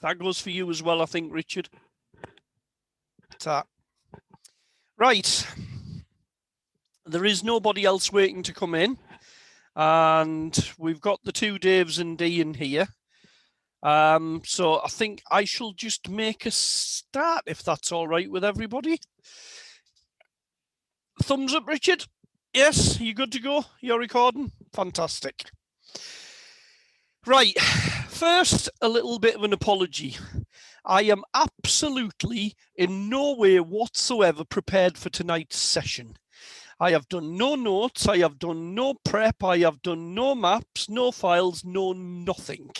That goes for you as well, I think, Richard. Right. There is nobody else waiting to come in. And we've got the two Daves and Ian here. So I think I shall just make a start, if that's all right with everybody. Thumbs up, Richard. Yes, you good to go? You're recording? Fantastic. Right, first, a little bit of an apology. I am absolutely in no way whatsoever prepared for tonight's session. I have done no notes, I have done no prep, I have done no maps, no files, no nothing.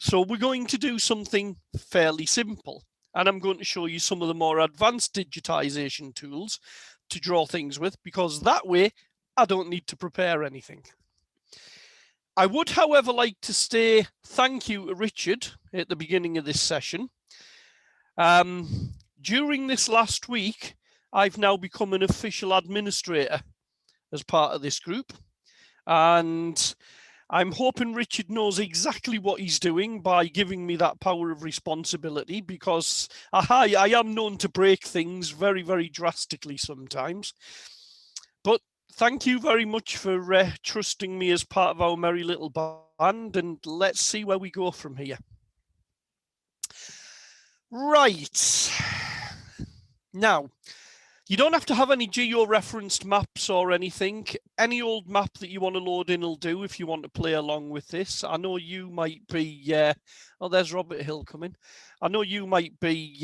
So we're going to do something fairly simple. And I'm going to show you some of the more advanced digitization tools to draw things with, because that way I don't need to prepare anything. I would, however, like to say thank you to Richard at the beginning of this session. During this last week, I've now become an official administrator as part of this group. And I'm hoping Richard knows exactly what he's doing by giving me that power of responsibility, because I am known to break things very, very drastically sometimes. But thank you very much for trusting me as part of our merry little band, and let's see where we go from here. Right. Now, you don't have to have any geo-referenced maps or anything. Any old map that you want to load in will do if you want to play along with this. I know you might be, oh, there's Robert Hill coming. I know you might be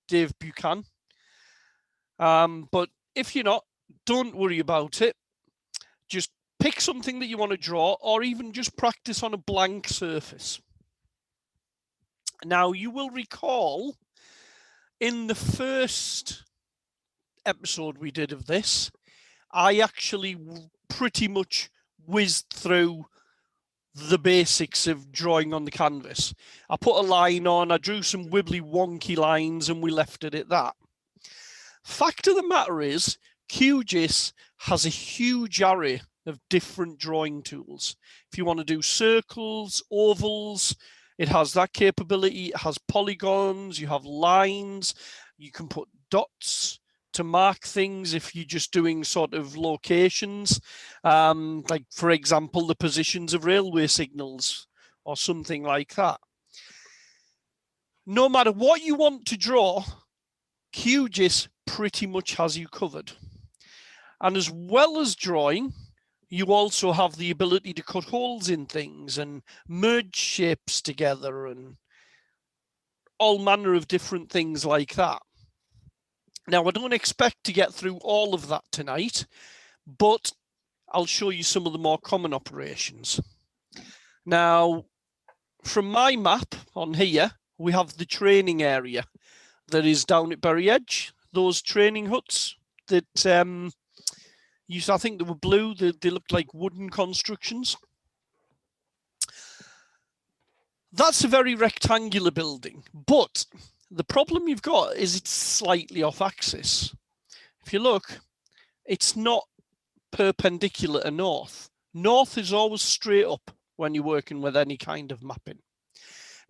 Dave Buchanan. But if you're not, don't worry about it. Just pick something that you want to draw, or even just practice on a blank surface. Now, you will recall in the first episode we did of this, I actually pretty much whizzed through the basics of drawing on the canvas. I put a line on, I drew some wibbly wonky lines, and we left it at that. Fact of the matter is, QGIS has a huge array of different drawing tools. If you want to do circles, ovals, it has that capability. It has polygons, you have lines, you can put dots to mark things if you're just doing sort of locations, like, for example, the positions of railway signals or something like that. No matter what you want to draw, QGIS pretty much has you covered. And as well as drawing, you also have the ability to cut holes in things and merge shapes together and all manner of different things like that. Now, I don't expect to get through all of that tonight, but I'll show you some of the more common operations. Now, from my map on here, we have the training area that is down at Bury Edge. Those training huts that I think they were blue, they looked like wooden constructions. That's a very rectangular building, but the problem you've got is it's slightly off axis. If you look, it's not perpendicular to north. North is always straight up when you're working with any kind of mapping.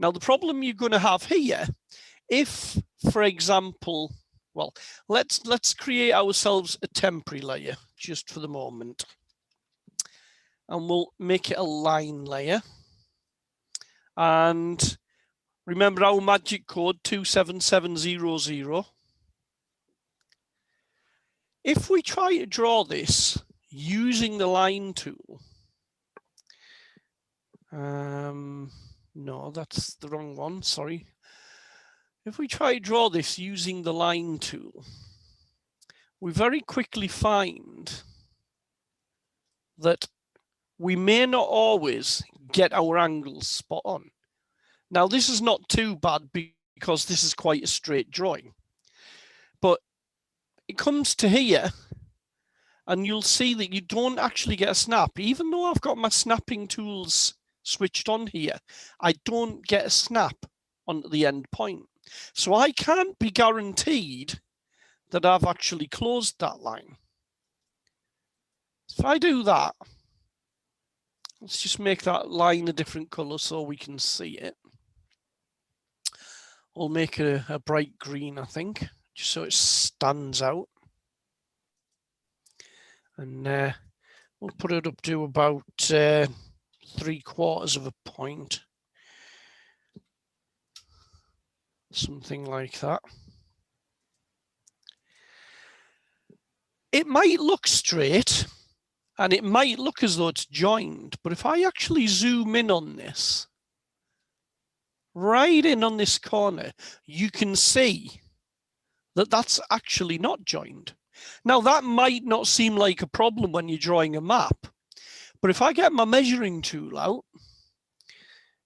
Now, the problem you're going to have here, if, for example, well, let's create ourselves a temporary layer just for the moment. And we'll make it a line layer. And remember our magic code 27700. If we try to draw this using the line tool, no, that's the wrong one, sorry. If we try to draw this using the line tool, we very quickly find that we may not always get our angles spot on. Now, this is not too bad because this is quite a straight drawing, but it comes to here and you'll see that you don't actually get a snap. Even though I've got my snapping tools switched on here, I don't get a snap on the end point. So I can't be guaranteed that I've actually closed that line. If I do that, let's just make that line a different color so we can see it. We'll make it a bright green, I think, just so it stands out. And we'll put it up to about 3/4 of a point. Something like that. It might look straight and it might look as though it's joined, but if I actually zoom in on this, right in on this corner, you can see that that's actually not joined. Now, that might not seem like a problem when you're drawing a map, but if I get my measuring tool out,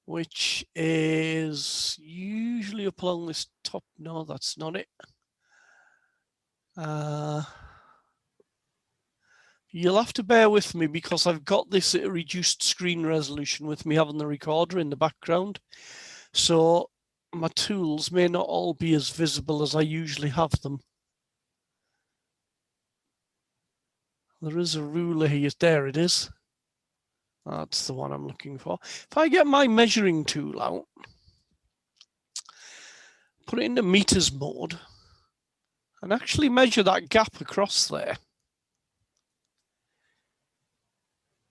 which is usually up along this top, no, that's not it. You'll have to bear with me because I've got this at a reduced screen resolution with me having the recorder in the background. So my tools may not all be as visible as I usually have them. There is a ruler here. There it is. That's the one I'm looking for. If I get my measuring tool out, put it into meters mode, and actually measure that gap across there.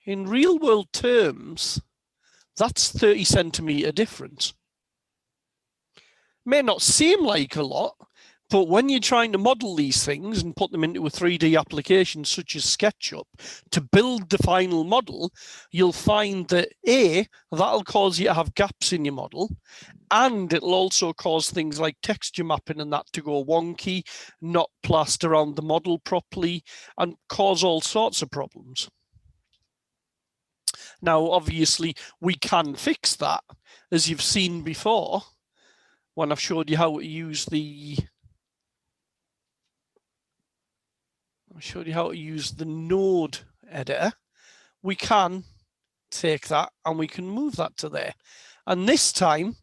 In real world terms, that's 30 centimeter difference. May not seem like a lot, but when you're trying to model these things and put them into a 3D application such as SketchUp to build the final model, you'll find that A, that'll cause you to have gaps in your model, and it'll also cause things like texture mapping and that to go wonky, not plaster around the model properly, and cause all sorts of problems. Now, obviously, we can fix that, as you've seen before, when I've showed you how to use the node editor. We can take that and we can move that to there. And this time,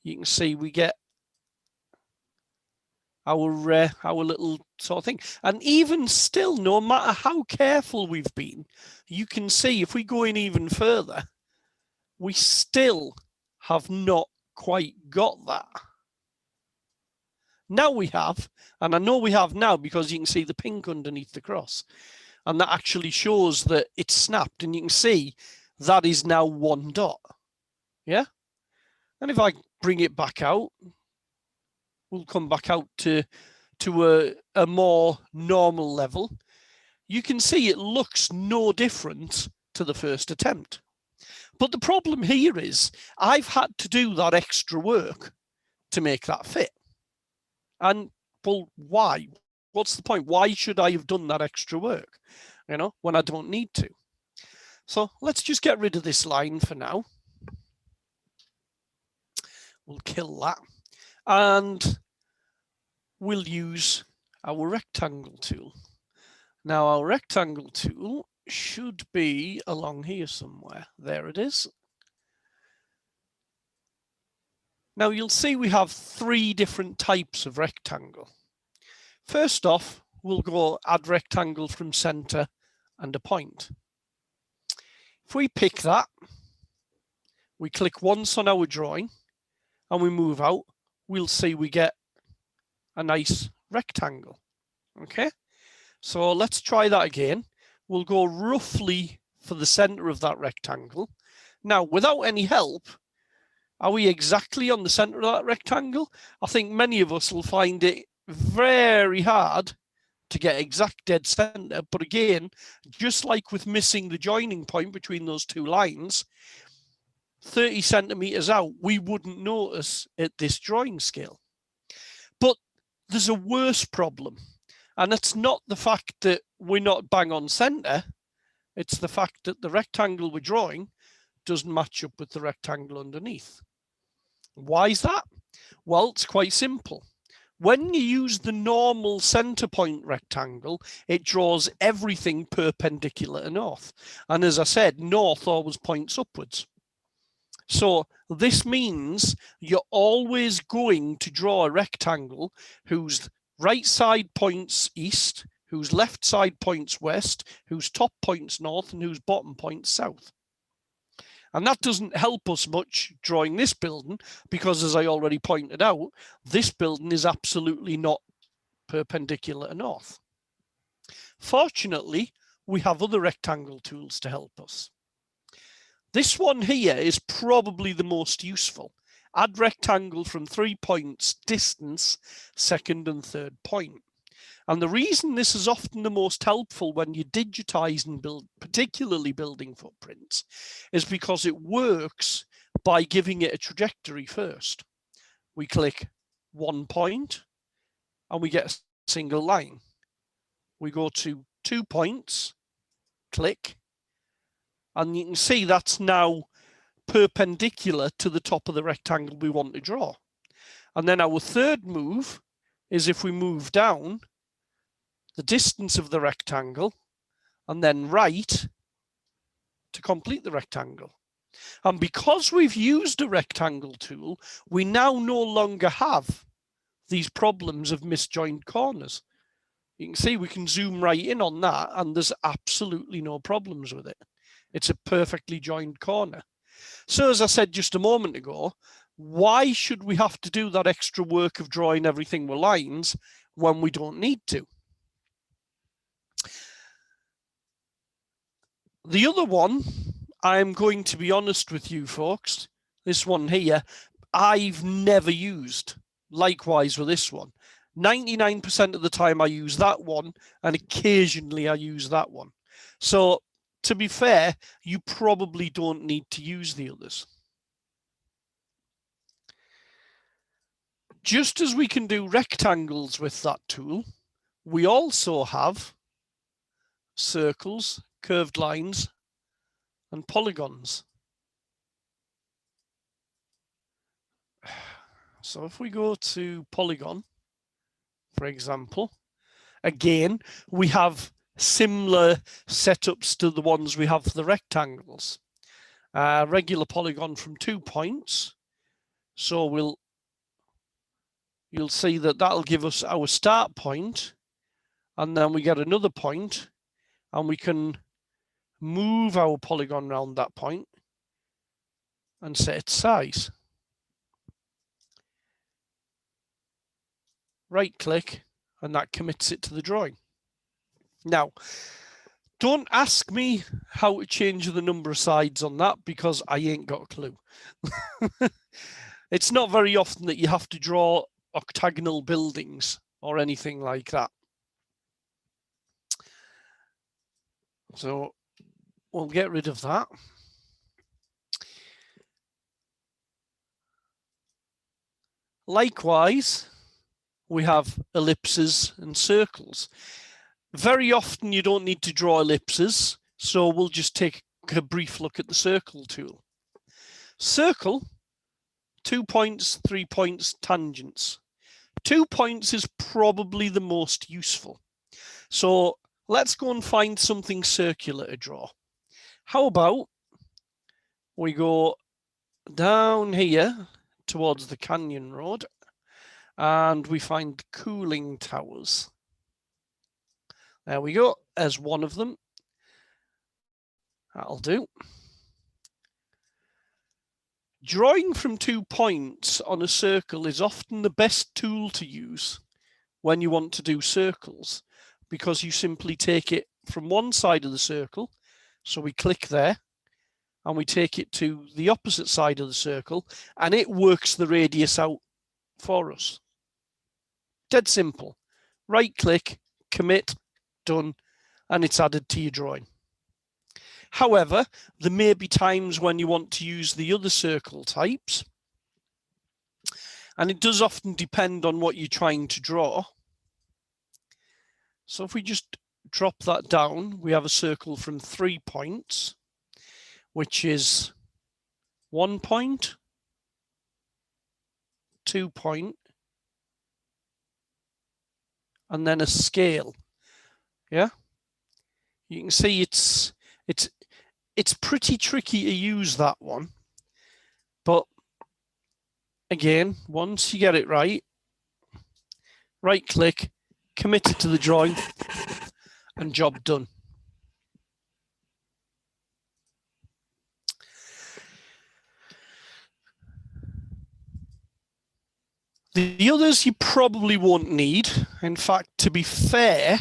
you can see we get our little sort of thing. And even still, no matter how careful we've been, you can see if we go in even further, we still have not quite got that. Now we have, and I know we have now because you can see the pink underneath the cross, and that actually shows that it's snapped, and you can see that is now one dot. Yeah. And if I bring it back out, we'll come back out to a more normal level. You can see it looks no different to the first attempt. But the problem here is I've had to do that extra work to make that fit. And well, why? What's the point? Why should I have done that extra work, you know, when I don't need to? So let's just get rid of this line for now. We'll kill that. And we'll use our rectangle tool. Now, our rectangle tool should be along here somewhere. There it is. Now, you'll see we have 3 different types of rectangle. First off, we'll go add rectangle from center and a point. If we pick that, we click once on our drawing and we move out, we'll see we get a nice rectangle. Okay, so let's try that again. We'll go roughly for the center of that rectangle. Now, without any help, are we exactly on the center of that rectangle? I think many of us will find it very hard to get exact dead center. But again, just like with missing the joining point between those 2 lines, 30 centimeters out, we wouldn't notice at this drawing scale. But there's a worse problem. And it's not the fact that we're not bang on center. It's the fact that the rectangle we're drawing doesn't match up with the rectangle underneath. Why is that? Well, it's quite simple. When you use the normal center point rectangle, it draws everything perpendicular to north. And as I said, north always points upwards. So this means you're always going to draw a rectangle whose right side points east, whose left side points west, whose top points north, and whose bottom points south. And that doesn't help us much drawing this building because, as I already pointed out, this building is absolutely not perpendicular to north. Fortunately, we have other rectangle tools to help us. This one here is probably the most useful. Add rectangle from 3 points, distance, second and third point. And the reason this is often the most helpful when you digitize and build, particularly building footprints, is because it works by giving it a trajectory first. We click 1 point and we get a single line. We go to 2 points, click, and you can see that's now perpendicular to the top of the rectangle we want to draw. And then our third move is if we move down the distance of the rectangle and then right to complete the rectangle. And because we've used a rectangle tool, we now no longer have these problems of misjoined corners. You can see we can zoom right in on that and there's absolutely no problems with it. It's a perfectly joined corner. So as I said just a moment ago, why should we have to do that extra work of drawing everything with lines when we don't need to? The other one, I'm going to be honest with you folks, this one here, I've never used. Likewise with this one. 99% of the time I use that one and occasionally I use that one. So to be fair, you probably don't need to use the others. Just as we can do rectangles with that tool, we also have circles, curved lines, and polygons. So if we go to polygon, for example, again, we have similar setups to the ones we have for the rectangles. Regular polygon from 2 points. So you'll see that that'll give us our start point, and then we get another point, and we can move our polygon around that point and set its size. Right click, and that commits it to the drawing. Now, don't ask me how to change the number of sides on that because I ain't got a clue. It's not very often that you have to draw octagonal buildings or anything like that. So we'll get rid of that. Likewise, we have ellipses and circles. Very often you don't need to draw ellipses, so we'll just take a brief look at the circle tool. Circle, 2 points, 3 points, tangents. 2 points is probably the most useful. So let's go and find something circular to draw. How about we go down here towards the Canyon Road and we find cooling towers. There we go, as one of them. That'll do. Drawing from 2 points on a circle is often the best tool to use when you want to do circles, because you simply take it from one side of the circle. So we click there and we take it to the opposite side of the circle and it works the radius out for us. Dead simple. Right click, commit, done, and it's added to your drawing. However, there may be times when you want to use the other circle types, and it does often depend on what you're trying to draw. So if we just drop that down, we have a circle from 3 points, which is 1 point, 2 point, and then a scale. Yeah, you can see it's pretty tricky to use that one, but again, once you get it right, right click, commit it to the drawing, and job done. The others you probably won't need. In fact, to be fair,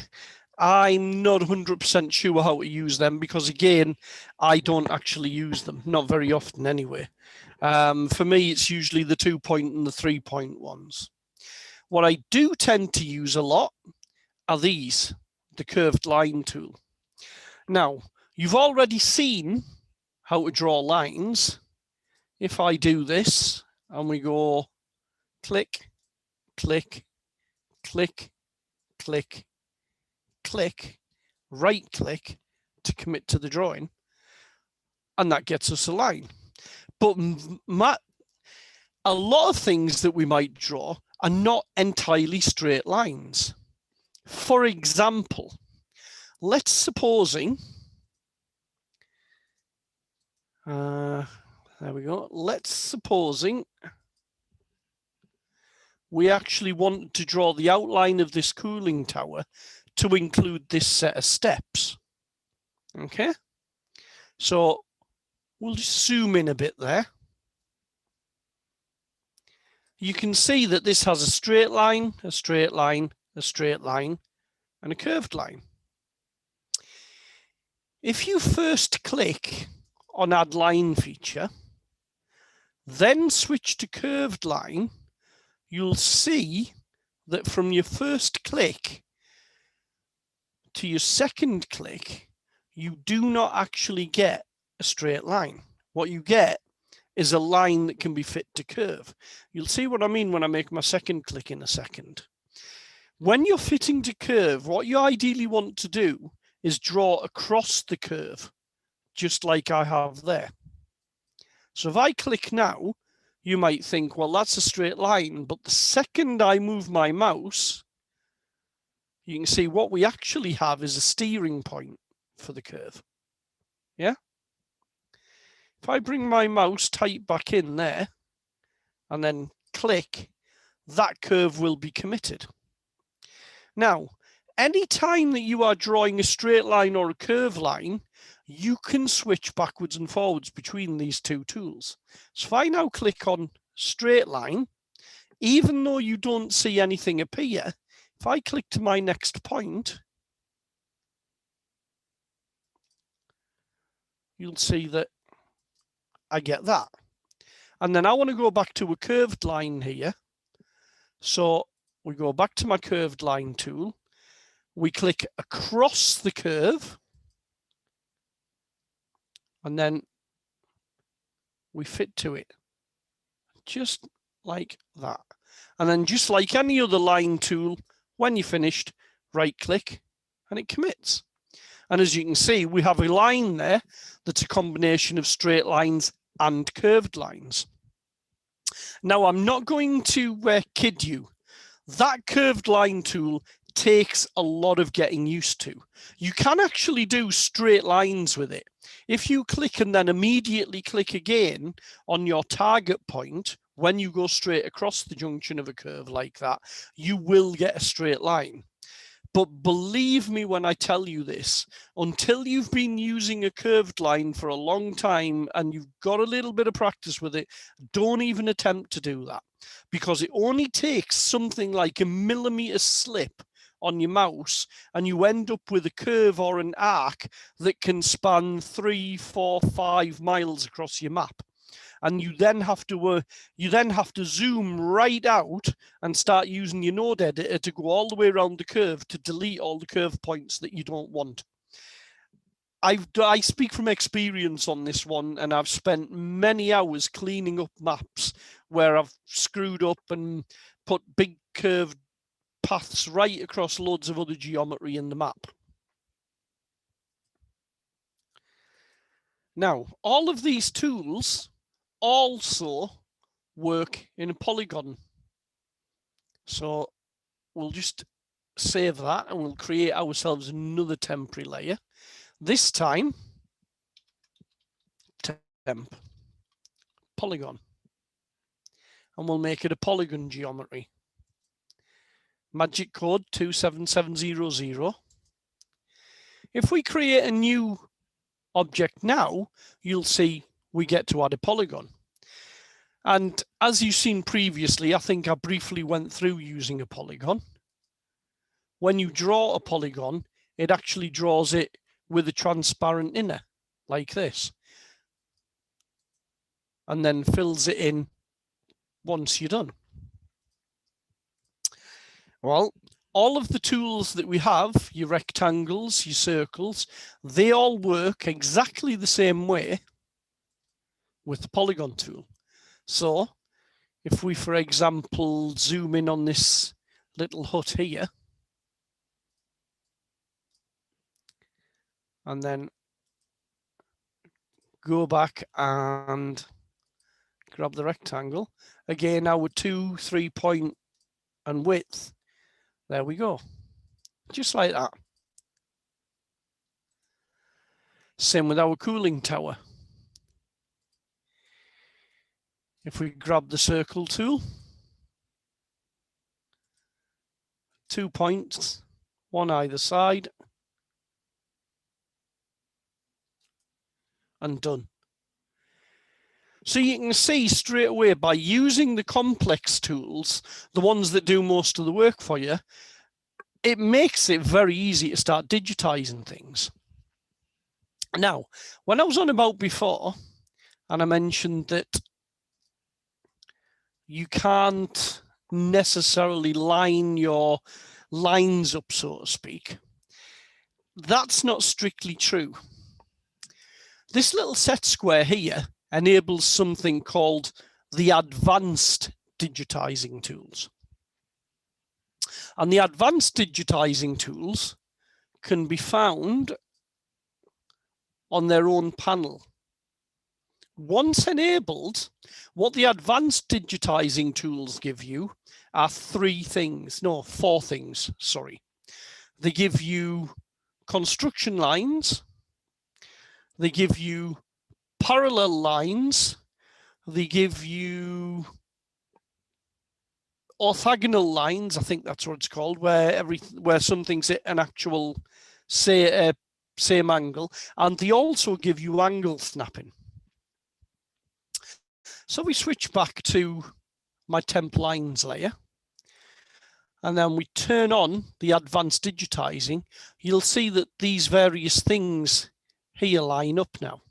I'm not 100% sure how to use them because, again, I don't actually use them, not very often anyway. For me, it's usually the 2-point and the 3-point ones. What I do tend to use a lot are these, the curved line tool. Now, you've already seen how to draw lines. If I do this and we go click, click, click, click, click, right click to commit to the drawing, and that gets us a line. But a lot of things that we might draw are not entirely straight lines. For example, let's supposing, there we go, let's supposing we actually want to draw the outline of this cooling tower to include this set of steps. Okay, so we'll just zoom in a bit there. You can see that this has a straight line, a straight line, a straight line, and a curved line. If you first click on Add Line feature, then switch to curved line, you'll see that from your first click to your second click, you do not actually get a straight line. What you get is a line that can be fit to curve. You'll see what I mean when I make my second click in a second. When you're fitting to curve, what you ideally want to do is draw across the curve, just like I have there. So if I click now, you might think, well, that's a straight line, but the second I move my mouse, you can see what we actually have is a steering point for the curve. Yeah? If I bring my mouse tight back in there and then click, that curve will be committed. Now, any time that you are drawing a straight line or a curve line, you can switch backwards and forwards between these two tools. So if I now click on straight line, even though you don't see anything appear, if I click to my next point, you'll see that I get that. And then I want to go back to a curved line here. So we go back to my curved line tool. We click across the curve. And then we fit to it. Just like that. And then just like any other line tool, when you're finished, right click and it commits. And as you can see, we have a line there that's a combination of straight lines and curved lines. Now, I'm not going to kid you. That curved line tool takes a lot of getting used to. You can actually do straight lines with it. If you click and then immediately click again on your target point, when you go straight across the junction of a curve like that, you will get a straight line. But believe me when I tell you this, until you've been using a curved line for a long time and you've got a little bit of practice with it, don't even attempt to do that, because it only takes something like a millimeter slip on your mouse and you end up with a curve or an arc that can span 3, 4, 5 miles across your map. And you then have to zoom right out and start using your node editor to go all the way around the curve to delete all the curve points that you don't want. I speak from experience on this one, and I've spent many hours cleaning up maps where I've screwed up and put big curved paths right across loads of other geometry in the map. Now, all of these tools also work in a polygon. So we'll just save that and we'll create ourselves another temporary layer. This time, temp, polygon. And we'll make it a polygon geometry. Magic code 27700. If we create a new object now, you'll see we get to add a polygon. And as you've seen previously, I think I briefly went through using a polygon. When you draw a polygon, it actually draws it with a transparent inner, like this, and then fills it in once you're done. Well, all of the tools that we have, your rectangles, your circles, they all work exactly the same way with the polygon tool. So if we, for example, zoom in on this little hut here, and then go back and grab the rectangle. Again, our 2, 3 point and width. There we go. Just like that. Same with our cooling tower. If we grab the circle tool, 2 points, one either side, and done. So you can see straight away by using the complex tools, the ones that do most of the work for you, it makes it very easy to start digitizing things. Now, when I was on about before, and I mentioned that you can't necessarily line your lines up, so to speak, that's not strictly true. This little set square here enables something called the advanced digitizing tools. And the advanced digitizing tools can be found on their own panel. Once enabled, what the advanced digitizing tools give you are four things, sorry. They give you construction lines, they give you parallel lines, they give you orthogonal lines, I think that's what it's called, where something's at an actual same angle, and they also give you angle snapping. So we switch back to my temp lines layer, and then we turn on the advanced digitizing. You'll see that these various things here line up now.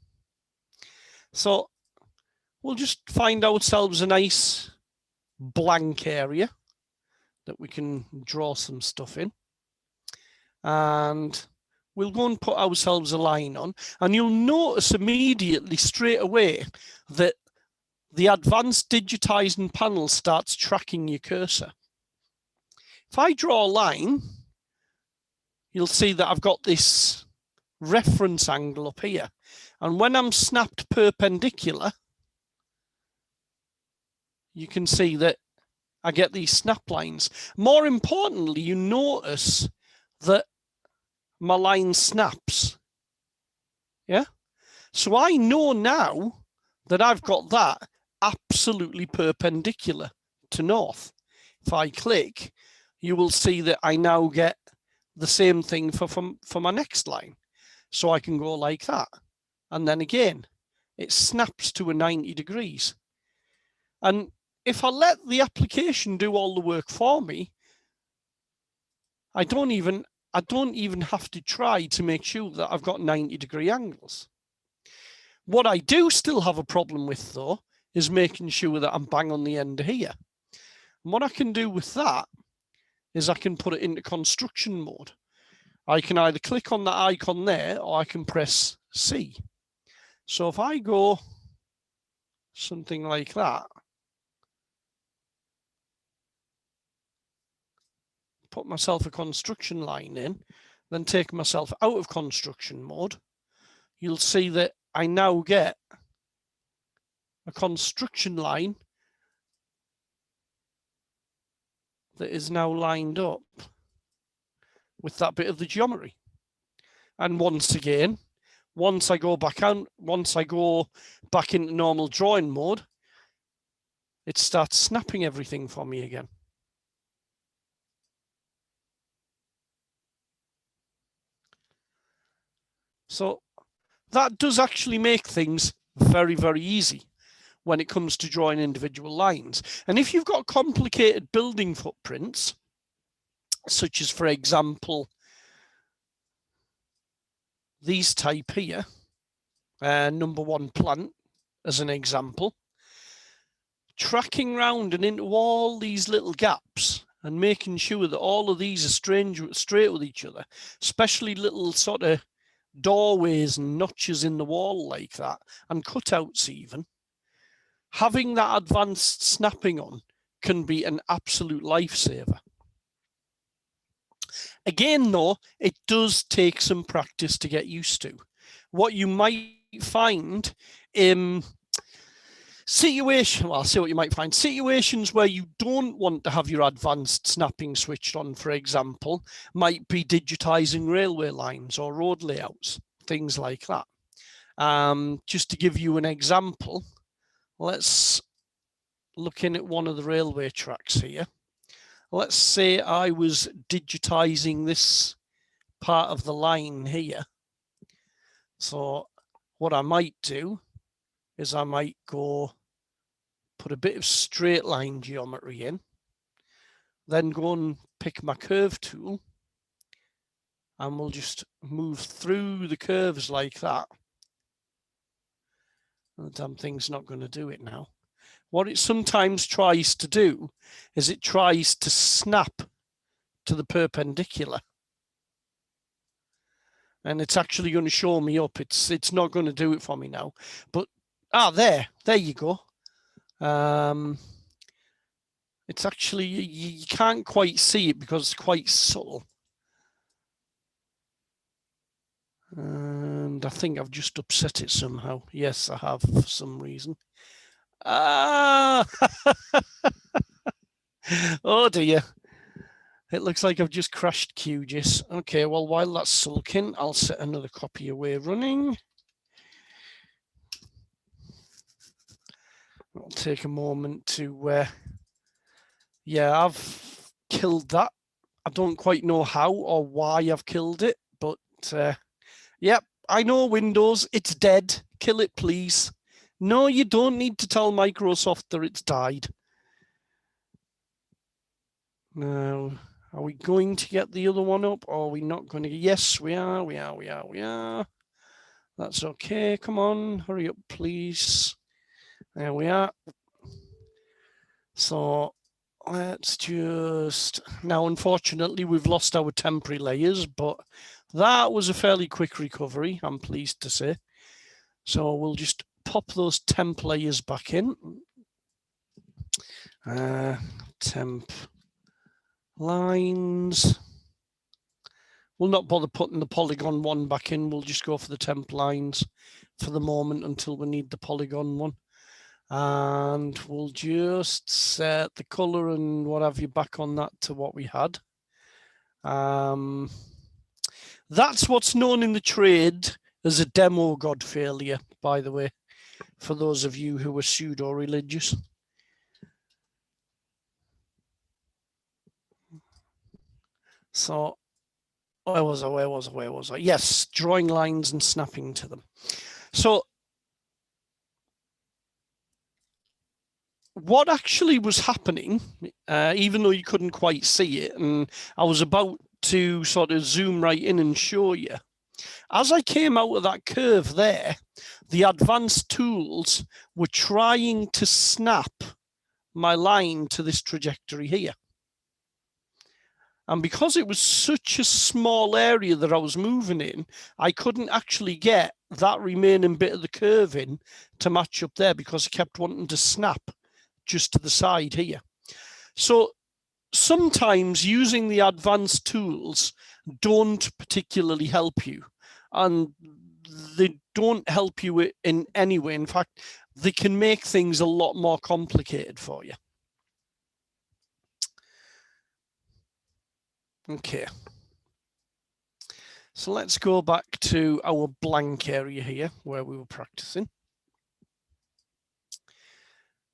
So we'll just find ourselves a nice blank area that we can draw some stuff in. And we'll go and put ourselves a line on, and you'll notice immediately straight away that the advanced digitizing panel starts tracking your cursor. If I draw a line, you'll see that I've got this reference angle up here. And when I'm snapped perpendicular, you can see that I get these snap lines. More importantly, you notice that my line snaps. Yeah. So I know now that I've got that absolutely perpendicular to north. If I click, you will see that I now get the same thing for my next line. So I can go like that. And then again, it snaps to a 90 degrees. And if I let the application do all the work for me, I don't even have to try to make sure that I've got 90-degree angles. What I do still have a problem with, though, is making sure that I'm bang on the end here. And what I can do with that is I can put it into construction mode. I can either click on that icon there, or I can press C. So if I go something like that, put myself a construction line in, then take myself out of construction mode, you'll see that I now get a construction line that is now lined up with that bit of the geometry. And once again, once I go back into normal drawing mode, it starts snapping everything for me again. So that does actually make things very, very easy. when it comes to drawing individual lines. And if you've got complicated building footprints, such as, for example, these type here, number 1 plant as an example, tracking round and into all these little gaps and making sure that all of these are straight with each other, especially little sort of doorways and notches in the wall like that, and cutouts even. Having that advanced snapping on can be an absolute lifesaver. Again, though, it does take some practice to get used to. What you might find in situations where you don't want to have your advanced snapping switched on, for example, might be digitizing railway lines or road layouts, things like that. Just to give you an example, let's look in at one of the railway tracks here. Let's say I was digitizing this part of the line here. So what I might do is I might go put a bit of straight line geometry in, then go and pick my curve tool, and we'll just move through the curves like that. The damn thing's not going to do it now. What it sometimes tries to do is it tries to snap to the perpendicular. And it's actually going to show me up. It's not going to do it for me now. But, there you go. It's actually, you can't quite see it because it's quite subtle. And I think I've just upset it somehow. Yes, I have for some reason. Oh dear. It looks like I've just crashed QGIS. Okay, well, while that's sulking, I'll set another copy away running. I'll take a moment to, yeah, I've killed that. I don't quite know how or why I've killed it, but yep, I know Windows, it's dead. Kill it, please. No, you don't need to tell Microsoft that it's died. Now, are we going to get the other one up or are we not going to? Yes, we are. That's okay. Come on, hurry up, please. There we are. So let's just, now unfortunately we've lost our temporary layers, but that was a fairly quick recovery, I'm pleased to say. So we'll just pop those temp layers back in. Temp lines. We'll not bother putting the polygon one back in. We'll just go for the temp lines for the moment until we need the polygon one. And we'll just set the color and what have you back on that to what we had. That's what's known in the trade as a demo god failure, by the way, for those of you who are pseudo-religious. So where was I? Yes, drawing lines and snapping to them. So what actually was happening, even though you couldn't quite see it, and I was about to sort of zoom right in and show you, as I came out of that curve there, the advanced tools were trying to snap my line to this trajectory here. And because it was such a small area that I was moving in, I couldn't actually get that remaining bit of the curve in to match up there because it kept wanting to snap just to the side here. So sometimes using the advanced tools don't particularly help you, and they don't help you in any way. In fact, they can make things a lot more complicated for you. Okay. So let's go back to our blank area here where we were practicing.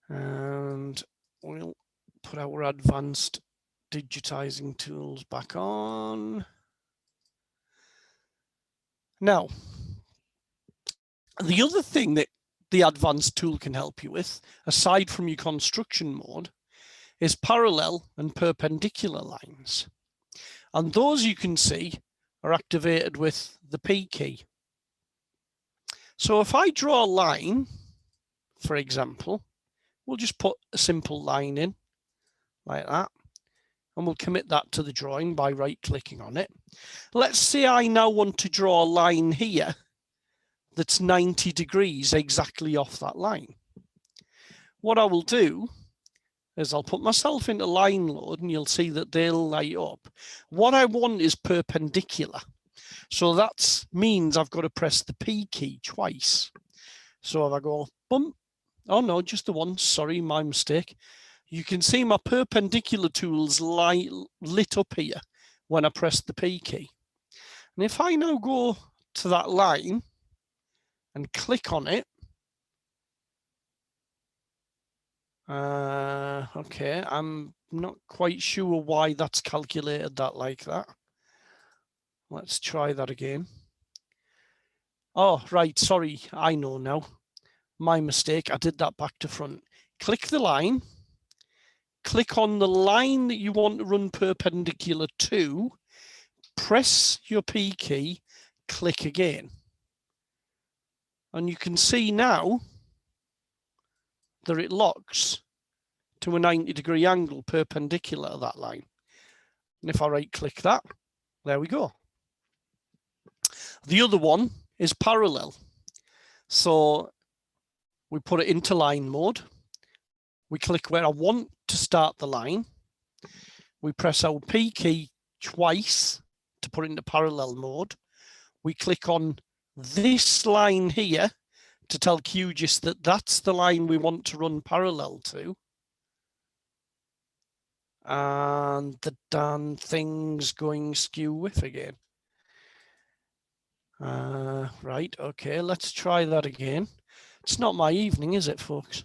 And we'll put our advanced digitizing tools back on. Now, the other thing that the advanced tool can help you with, aside from your construction mode, is parallel and perpendicular lines. And those you can see are activated with the P key. So if I draw a line, for example, we'll just put a simple line in like that, and we'll commit that to the drawing by right-clicking on it. Let's say I now want to draw a line here that's 90 degrees exactly off that line. What I will do is I'll put myself into line load, and you'll see that they'll light up. What I want is perpendicular. So that means I've got to press the P key twice. So if I go bump, oh no, just the one, sorry, my mistake. You can see my perpendicular tools lit up here when I press the P key. And if I now go to that line and click on it, okay, I'm not quite sure why that's calculated that like that. Let's try that again. Oh, right, sorry, I know now. My mistake, I did that back to front. Click the line, click on the line that you want to run perpendicular to, press your P key, click again. And you can see now that it locks to a 90-degree angle perpendicular to that line. And if I right-click that, there we go. The other one is parallel. So we put it into line mode. We click where I want to start the line. We press our P key twice to put it into parallel mode. We click on this line here to tell QGIS that that's the line we want to run parallel to. And the darn thing's going skew with again. Right, okay, let's try that again. It's not my evening, is it, folks?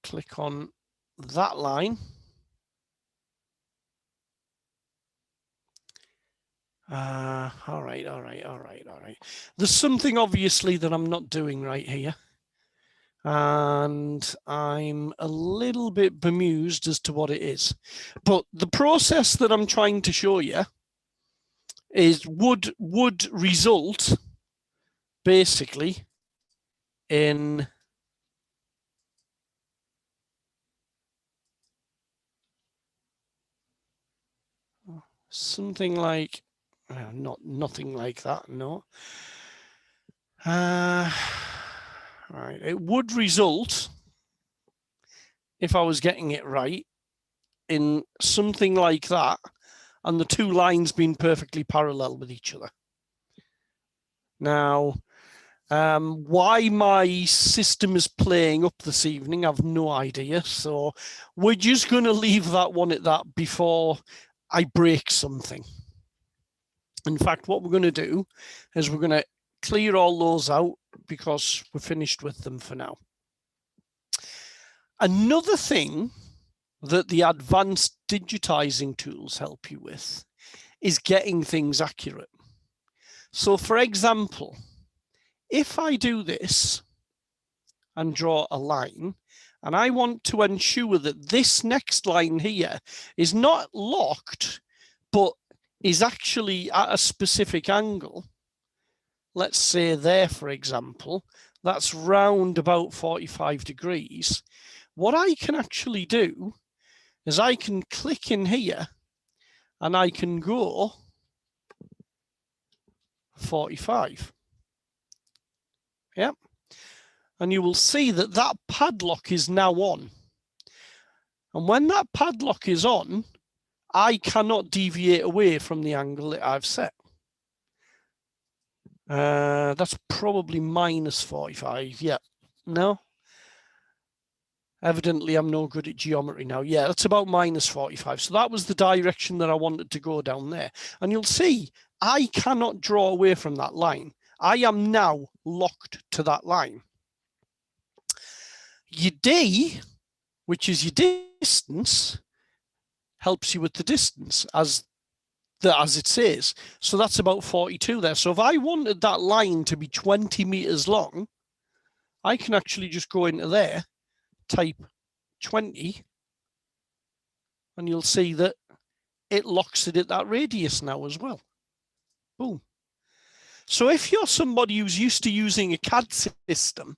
Click on that line. All right. There's something obviously that I'm not doing right here. And I'm a little bit bemused as to what it is. But the process that I'm trying to show you is would result basically in something like, nothing like that, no. Right, it would result, if I was getting it right, in something like that, and the two lines being perfectly parallel with each other. Now, why my system is playing up this evening, I've no idea. So we're just going to leave that one at that before I break something. In fact, what we're going to do is we're going to clear all those out because we're finished with them for now. Another thing that the advanced digitizing tools help you with is getting things accurate. So for example, if I do this and draw a line, and I want to ensure that this next line here is not locked, but is actually at a specific angle, let's say there, for example, that's round about 45 degrees. What I can actually do is I can click in here and I can go 45. Yep. And you will see that that padlock is now on. And when that padlock is on, I cannot deviate away from the angle that I've set. That's probably minus 45. Yeah. No. Evidently, I'm no good at geometry now. Yeah, that's about minus 45. So that was the direction that I wanted to go down there. And you'll see, I cannot draw away from that line. I am now locked to that line. Your D, which is your distance, helps you with the distance as it says. So that's about 42 there. So if I wanted that line to be 20 meters long, I can actually just go into there, type 20, and you'll see that it locks it at that radius now as well. Boom. So if you're somebody who's used to using a CAD system,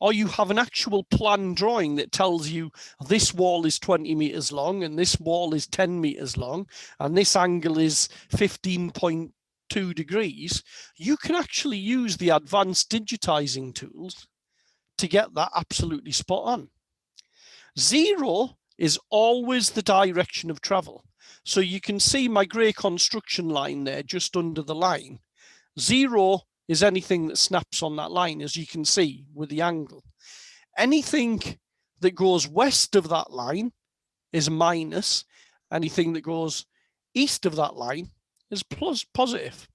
or you have an actual plan drawing that tells you this wall is 20 meters long and this wall is 10 meters long and this angle is 15.2 degrees, you can actually use the advanced digitizing tools to get that absolutely spot on. 0 is always the direction of travel. So you can see my grey construction line there just under the line. 0 is anything that snaps on that line, as you can see with the angle. Anything that goes west of that line is minus. Anything that goes east of that line is positive.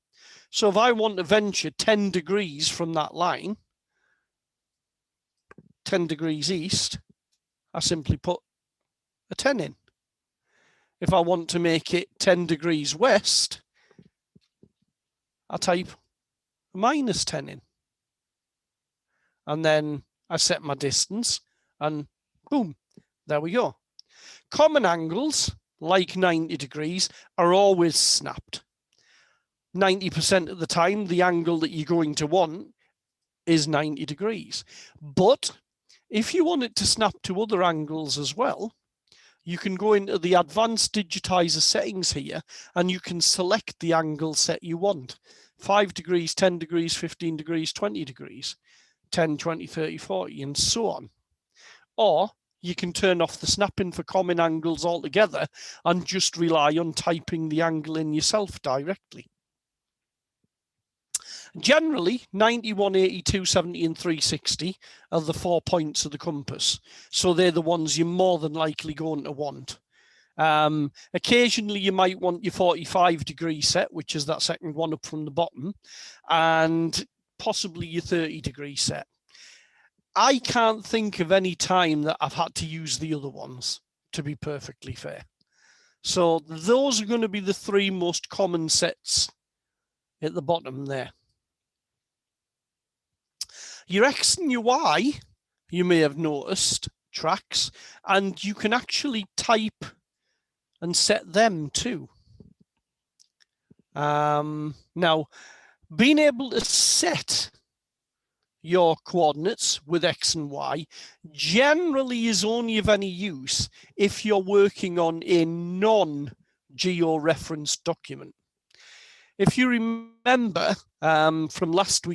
So if I want to venture 10 degrees from that line, 10 degrees east, I simply put a 10 in. If I want to make it 10 degrees west, I type minus 10 in. And then I set my distance and boom, there we go. Common angles, like 90 degrees, are always snapped. 90% of the time, the angle that you're going to want is 90 degrees. But if you want it to snap to other angles as well, you can go into the advanced digitizer settings here and you can select the angle set you want. 5 degrees, 10 degrees, 15 degrees, 20 degrees, 10, 20, 30, 40, and so on. Or you can turn off the snapping for common angles altogether and just rely on typing the angle in yourself directly. Generally, 90, 180, 270, and 360 are the 4 points of the compass. So they're the ones you're more than likely going to want. Occasionally, you might want your 45 degree set, which is that second one up from the bottom, and possibly your 30 degree set. I can't think of any time that I've had to use the other ones, to be perfectly fair. So those are going to be the 3 most common sets at the bottom there. Your X and your Y, you may have noticed, tracks, and you can actually type and set them too. Now, being able to set your coordinates with X and Y generally is only of any use if you're working on a non-georeferenced document. If you remember from last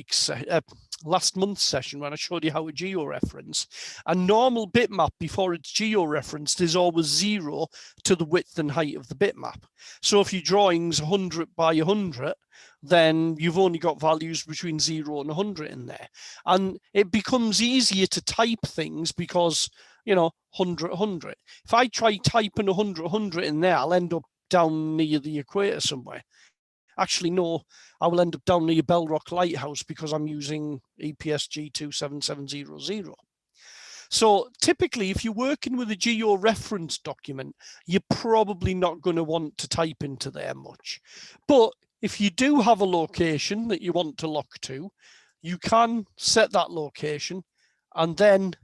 month's session when I showed you how to georeference, a normal bitmap before it's georeferenced is always 0 to the width and height of the bitmap. So if your drawing's 100 by 100, then you've only got values between 0 and 100 in there. And it becomes easier to type things because, you know, 100, 100. If I try typing 100, 100 in there, I'll end up down near the equator somewhere. Actually, no, I will end up down near Bellrock Lighthouse because I'm using EPSG 27700. So typically, if you're working with a georeference document, you're probably not going to want to type into there much. But if you do have a location that you want to lock to, you can set that location and then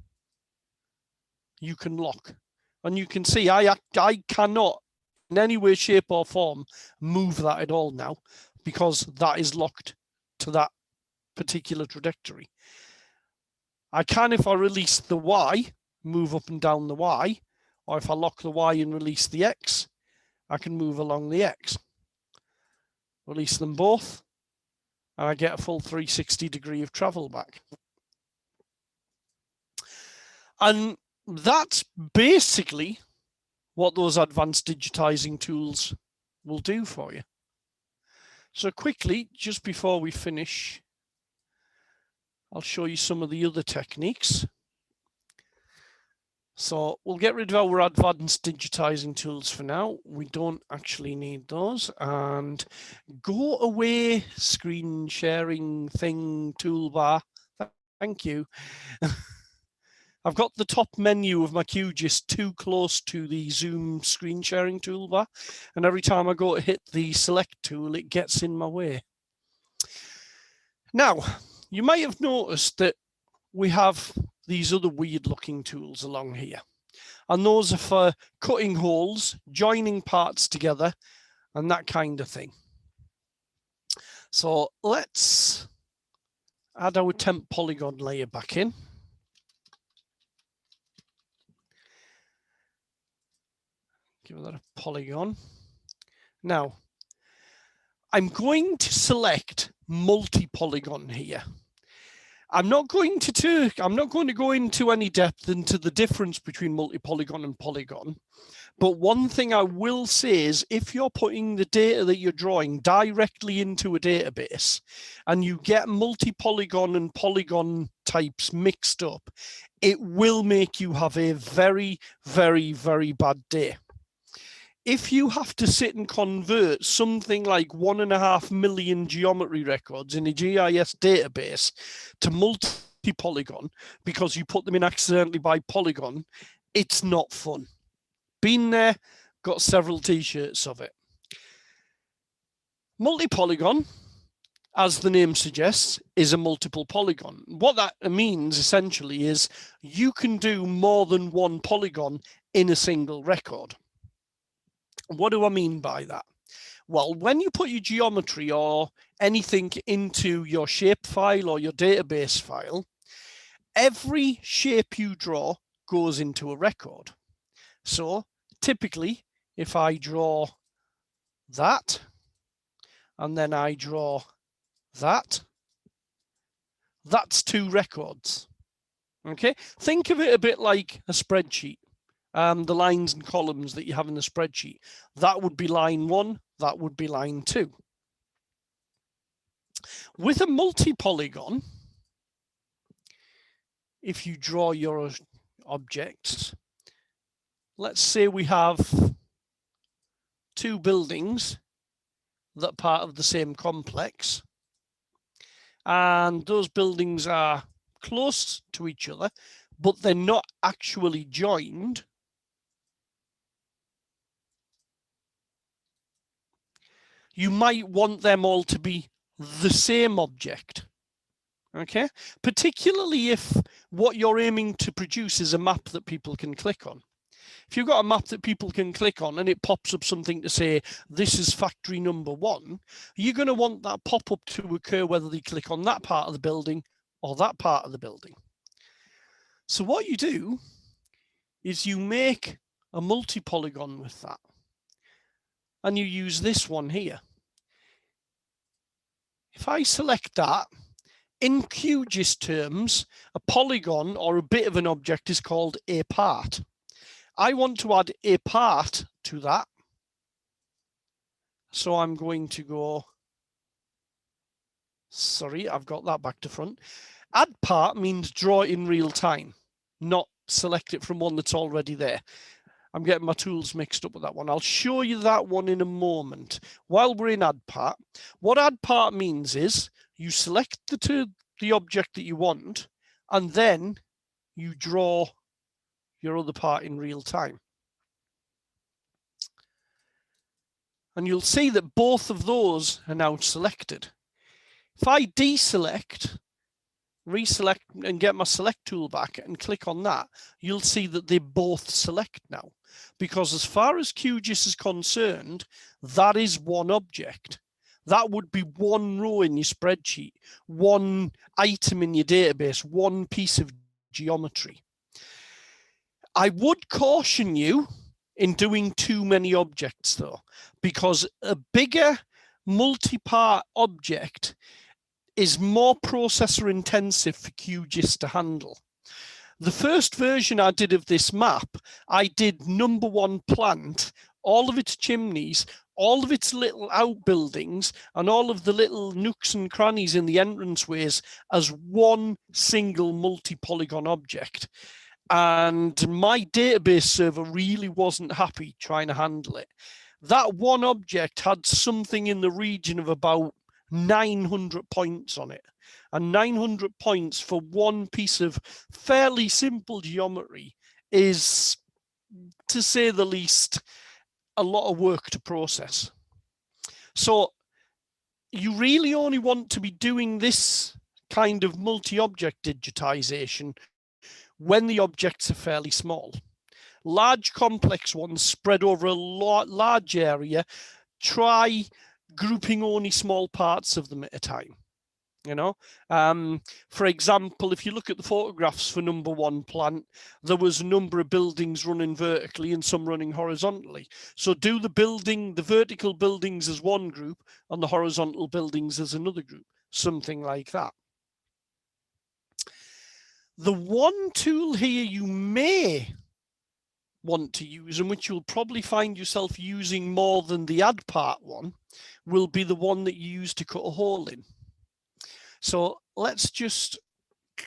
you can lock. And you can see I cannot in any way, shape or form move that at all now because that is locked to that particular trajectory. I can, if I release the Y, move up and down the Y, or if I lock the Y and release the X, I can move along the X. Release them both, and I get a full 360 degree of travel back. And that's basically what those advanced digitizing tools will do for you. So quickly, just before we finish, I'll show you some of the other techniques. So we'll get rid of our advanced digitizing tools for now. We don't actually need those. And go away, screen sharing thing, toolbar. Thank you. I've got the top menu of my QGIS too close to the Zoom screen sharing toolbar, and every time I go to hit the select tool, it gets in my way. Now, you may have noticed that we have these other weird looking tools along here, and those are for cutting holes, joining parts together, and that kind of thing. So let's add our temp polygon layer back in. Give that a polygon. Now, I'm going to select multi-polygon here. I'm not going to go into any depth into the difference between multi-polygon and polygon. But one thing I will say is if you're putting the data that you're drawing directly into a database and you get multi-polygon and polygon types mixed up, it will make you have a very, very, very bad day. If you have to sit and convert something like 1.5 million geometry records in a GIS database to multi-polygon because you put them in accidentally by polygon, it's not fun. Been there, got several t-shirts of it. Multi-polygon, as the name suggests, is a multiple polygon. What that means essentially is you can do more than one polygon in a single record. What do I mean by that? Well, when you put your geometry or anything into your shape file or your database file, every shape you draw goes into a record. So typically, if I draw that, and then I draw that, that's 2 records. Okay, think of it a bit like a spreadsheet. The lines and columns that you have in the spreadsheet. That would be line 1, that would be line 2. With a multi-polygon, if you draw your objects, let's say we have 2 buildings that are part of the same complex, and those buildings are close to each other, but they're not actually joined. You might want them all to be the same object, okay? Particularly if what you're aiming to produce is a map that people can click on. If you've got a map that people can click on and it pops up something to say, this is factory number 1, you're going to want that pop-up to occur whether they click on that part of the building or that part of the building. So what you do is you make a multi-polygon with that. And you use this one here. If I select that, in QGIS terms, a polygon or a bit of an object is called a part. I want to add a part to that. So I'm going to go, sorry, I've got that back to front. Add part means draw in real time, not select it from one that's already there. I'm getting my tools mixed up with that one. I'll show you that one in a moment. While we're in add part, what add part means is you select the object that you want, and then you draw your other part in real time. And you'll see that both of those are now selected. If I deselect, reselect and get my select tool back and click on that, you'll see that they both select now. Because as far as QGIS is concerned, that is one object. That would be one row in your spreadsheet, one item in your database, one piece of geometry. I would caution you in doing too many objects though, because a bigger multi-part object is more processor intensive for QGIS to handle. The first version I did of this map, I did number 1 plant, all of its chimneys, all of its little outbuildings, and all of the little nooks and crannies in the entranceways as one single multi-polygon object. And my database server really wasn't happy trying to handle it. That one object had something in the region of about 900 points on it. And 900 points for one piece of fairly simple geometry is, to say the least, a lot of work to process. So you really only want to be doing this kind of multi-object digitization when the objects are fairly small. Large complex ones spread over a large area, try grouping only small parts of them at a time. You know, for example, if you look at the photographs for number 1 plant, there was a number of buildings running vertically and some running horizontally. So do the vertical buildings as one group and the horizontal buildings as another group, something like that. The one tool here you may want to use, and which you'll probably find yourself using more than the add part one, will be the one that you use to cut a hole in. So let's just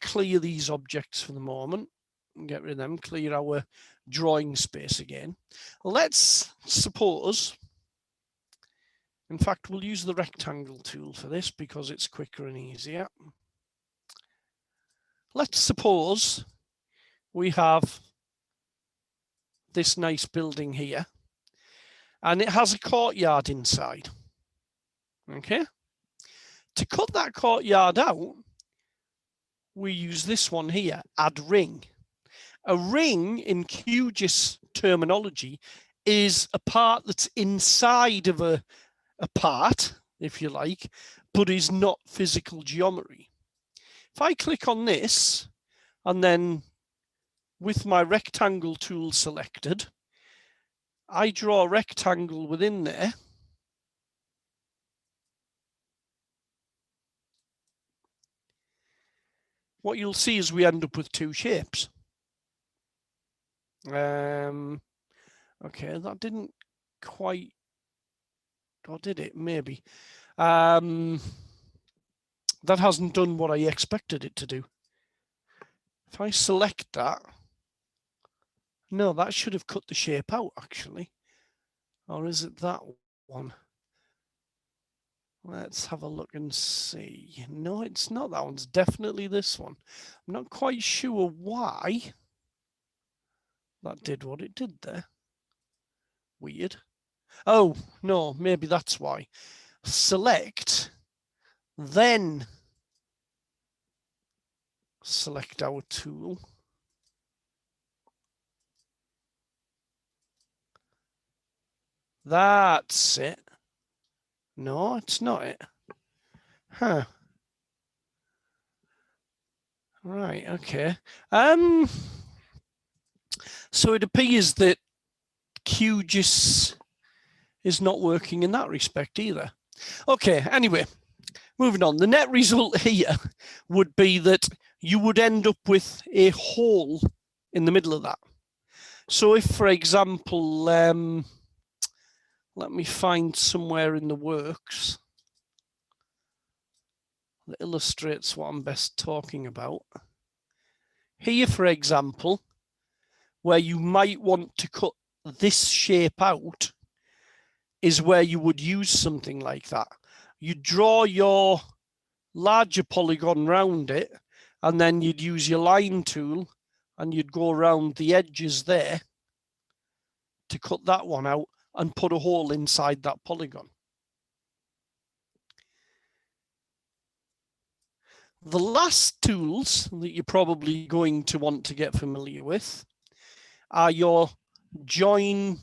clear these objects for the moment and get rid of them, clear our drawing space again. Let's suppose, in fact, we'll use the rectangle tool for this because it's quicker and easier. Let's suppose we have this nice building here and it has a courtyard inside. Okay. To cut that courtyard out, we use this one here, add ring. A ring in QGIS terminology is a part that's inside of a part, if you like, but is not physical geometry. If I click on this and then with my rectangle tool selected, I draw a rectangle within there. What you'll see is we end up with 2 shapes. Okay, that didn't quite, or did it? Maybe. That hasn't done what I expected it to do. If I select that, no, that should have cut the shape out actually. Or is it that one? Let's have a look and see. No, it's not that one. It's definitely this one. I'm not quite sure why that did what it did there. Weird. Oh, no, maybe that's why. Select, then select our tool. That's it. No, it's not it. Huh. Right, okay. So it appears that QGIS is not working in that respect either. Okay, anyway, moving on. The net result here would be that you would end up with a hole in the middle of that. So if, for example, let me find somewhere in the works that illustrates what I'm best talking about. Here, for example, where you might want to cut this shape out is where you would use something like that. You draw your larger polygon round it, and then you'd use your line tool and you'd go around the edges there to cut that one out and put a hole inside that polygon. The last tools that you're probably going to want to get familiar with are your join,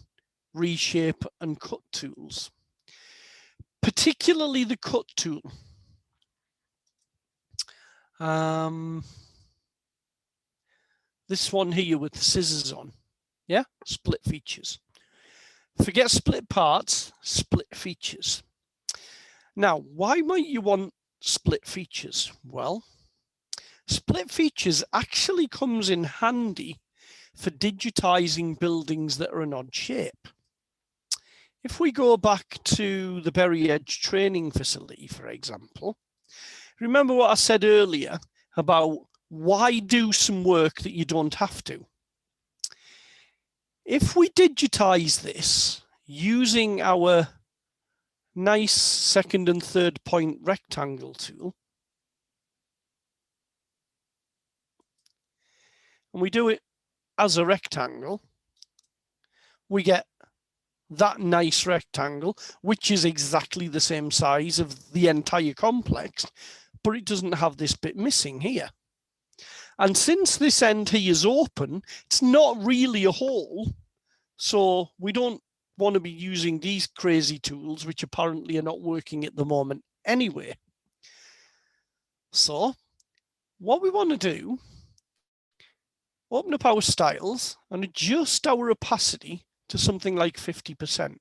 reshape, and cut tools, particularly the cut tool. This one here with the scissors on, yeah, split features. Forget split parts, split features. Now, why might you want split features? Well, split features actually comes in handy for digitizing buildings that are an odd shape. If we go back to the Berry Edge training facility, for example, remember what I said earlier about why do some work that you don't have to? If we digitize this using our nice second and third point rectangle tool. And we do it as a rectangle, we get that nice rectangle, which is exactly the same size of the entire complex, but it doesn't have this bit missing here. And since this end here is open, it's not really a hole. So we don't want to be using these crazy tools, which apparently are not working at the moment anyway. So what we want to do, open up our styles and adjust our opacity to something like 50%.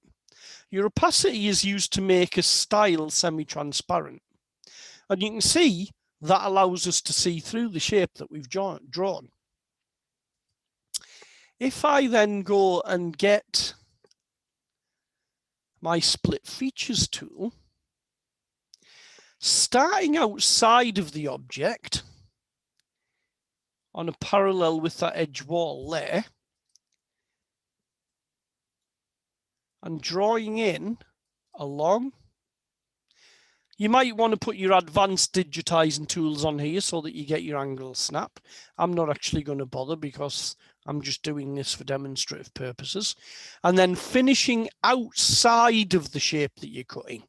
Your opacity is used to make a style semi-transparent. And you can see that allows us to see through the shape that we've drawn. If I then go and get my split features tool, starting outside of the object on a parallel with that edge wall there, and drawing in along, you might want to put your advanced digitizing tools on here so that you get your angle snap. I'm not actually going to bother because I'm just doing this for demonstrative purposes. And then finishing outside of the shape that you're cutting.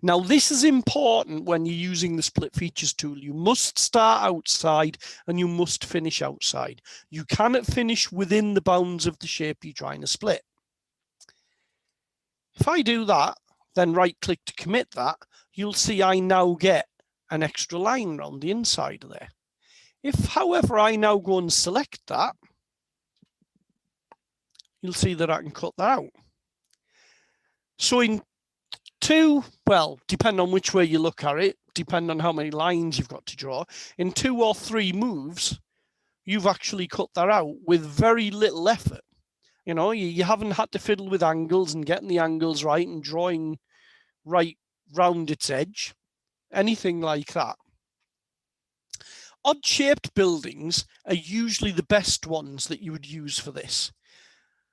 Now, this is important when you're using the split features tool. You must start outside and you must finish outside. You cannot finish within the bounds of the shape you're trying to split. If I do that, then right click to commit that, you'll see I now get an extra line around the inside there. If, however, I now go and select that, you'll see that I can cut that out. So in depending on which way you look at it, depending on how many lines you've got to draw, in 2 or 3 moves, you've actually cut that out with very little effort. You know, you haven't had to fiddle with angles and getting the angles right and drawing right round its edge, anything like that. Odd-shaped buildings are usually the best ones that you would use for this.